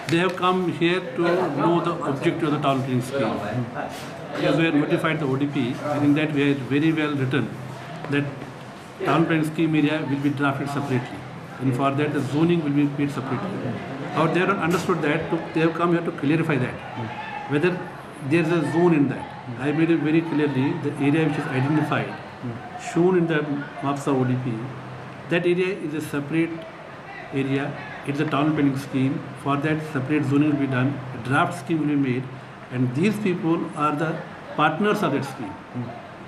They have come here to know the objective of the town planning scheme. As we have notified the ODP, I think that we have very well written that town planning scheme area will be drafted separately, and for that the zoning will be made separately. However, they have not understood that, they have come here to clarify that, whether there is a zone in that. I made it very clearly, the area which is identified, shown in the Mapusa ODP, that area is a separate area. It's a town planning scheme. For that, separate zoning will be done, a draft scheme will be made, and these people are the partners of that scheme.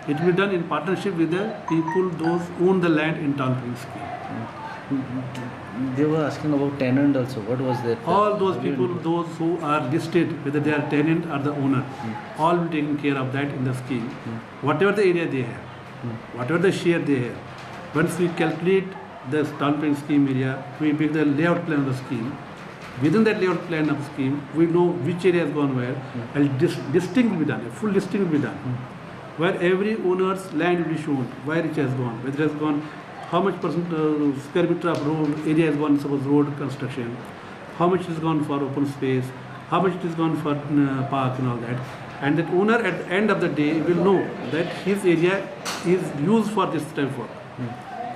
It will be done in partnership with the people, those who own the land in town planning scheme. They were asking about tenant also. What was that? All those people, those who are listed, whether they are tenant or the owner, all will be taken care of that in the scheme. Whatever the area they have, whatever the share they have, once we calculate the town planning scheme area, we make the layout plan of the scheme. Within that layout plan of the scheme, we know which area has gone where, and listing will be done, a full listing will be done, where every owner's land will be shown, where it has gone, whether it has gone, how much percent square meter of road area has gone, suppose road construction, how much is gone for open space, how much it is gone for park and all that. And that owner at the end of the day will know that his area is used for this type of work.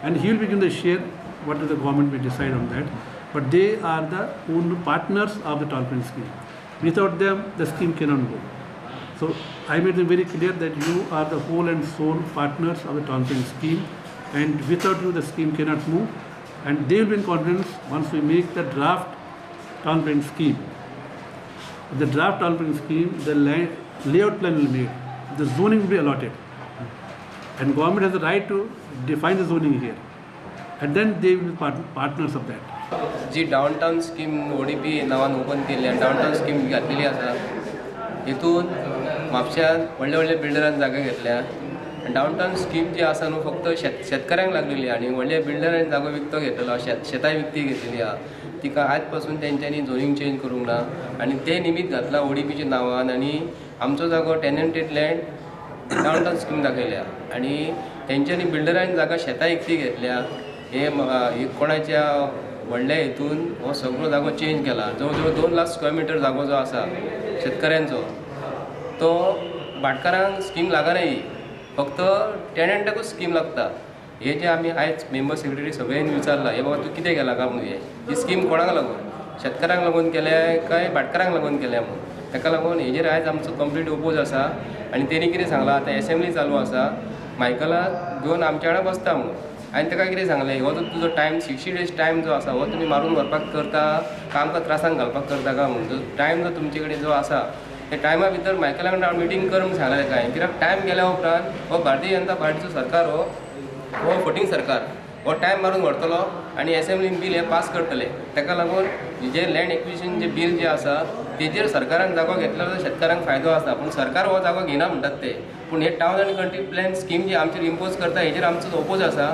And he will be given the share, what the government will decide on that. But they are the own partners of the town planning scheme. Without them, the scheme cannot go. So I made them very clear that you are the whole and sole partners of the town planning scheme, and without you, the scheme cannot move. And they will be in confidence once we make the draft town planning scheme. The draft town planning scheme, the layout plan will be made, the zoning will be allotted, and government has the right to define the zoning here, and then they will be partners of that. जी downtown scheme ODP नावान open केल्ली आनी downtown scheme घातलेली आसा, हितून म्हापश्यांत व्हडले व्हडले बिल्डरान जागा घेतल्या. डाउनटाउन स्कीम जी आसा न्हू फक्त शेतकाऱ्यांक लागलेली आनी व्हडल्या बिल्डरांनी जागो विकतो घेतलेलो, शेतां विकती घेतलेली आहा. तिका आज पासून तेंच्यांनी झोनींग चेंज करूंक ना आनी ते निमित्त घातला ODPच्या नांवान. आनी आमचो जागो टेनंटेड लँड डाउनटाउन स्कीम दाखयल्या आनी तेंच्यांनी बिल्डरांनी जागा शेतां विकती घेतल्या. हे कोणाच्या व्हडल्या हितून हो सगळो जागो चेंज केला. जवळ जवळ 2 लाख स्क्वेअर मिटर जागो जो आसा शेतकऱ्यांचो, तो भाटकारांक स्कीम लागना. ही फक्त टेनंटाकूच स्कीम लागता. हे जे आमी आयज मेंबर सेक्रेटरी सगळ्यांनी विचारला, हे बाबा तूं कितें केला काय म्हणून, ही स्कीम कोणाक लागून, शेतकारांक लागून केल्या काय भाटकारांक लागून केल्या म्हणून. ताका लागून हेजेर आयज आमचो कंप्लीट ओपोज आसा. आनी तेणी कितें सांगलां, आतां असेंब्ली चालू आसा, मायकलाक घेवन आमच्या वांगडा बसता म्हणून. आनी ताका कितें सांगलें, हो तुजो टायम 60 days टायम जो आसा, हो तुमी मारून व्हरपाक करता काय आमकां त्रासांक घालपाक करता काय म्हणून. जो टायम जो तुमचे कडेन जो आसा, ते टायमा भितर मायकला कडेन हांव मिटींग कर म्हणून सांगलें ताका. कित्याक टायम गेल्या उपरांत हो भारतीय जनता पार्टीचो सरकार, हो फटींग सरकार, हो टायम मारून व्हरतलो आनी असेंब्लीन बील हे पास करतले. ताका लागून जे लँड एक्विजिशन जे बील जे आसा, तेजेर सरकारान जागो घेतल्यार शेतकारांक फायदो आसा. पूण सरकार हो जागो घेना म्हणटात ते. पूण हे टावन आनी कंट्री प्लॅन स्कीम जी आमचेर इम्पोज करता, हेजेर आमचो ओपोज आसा.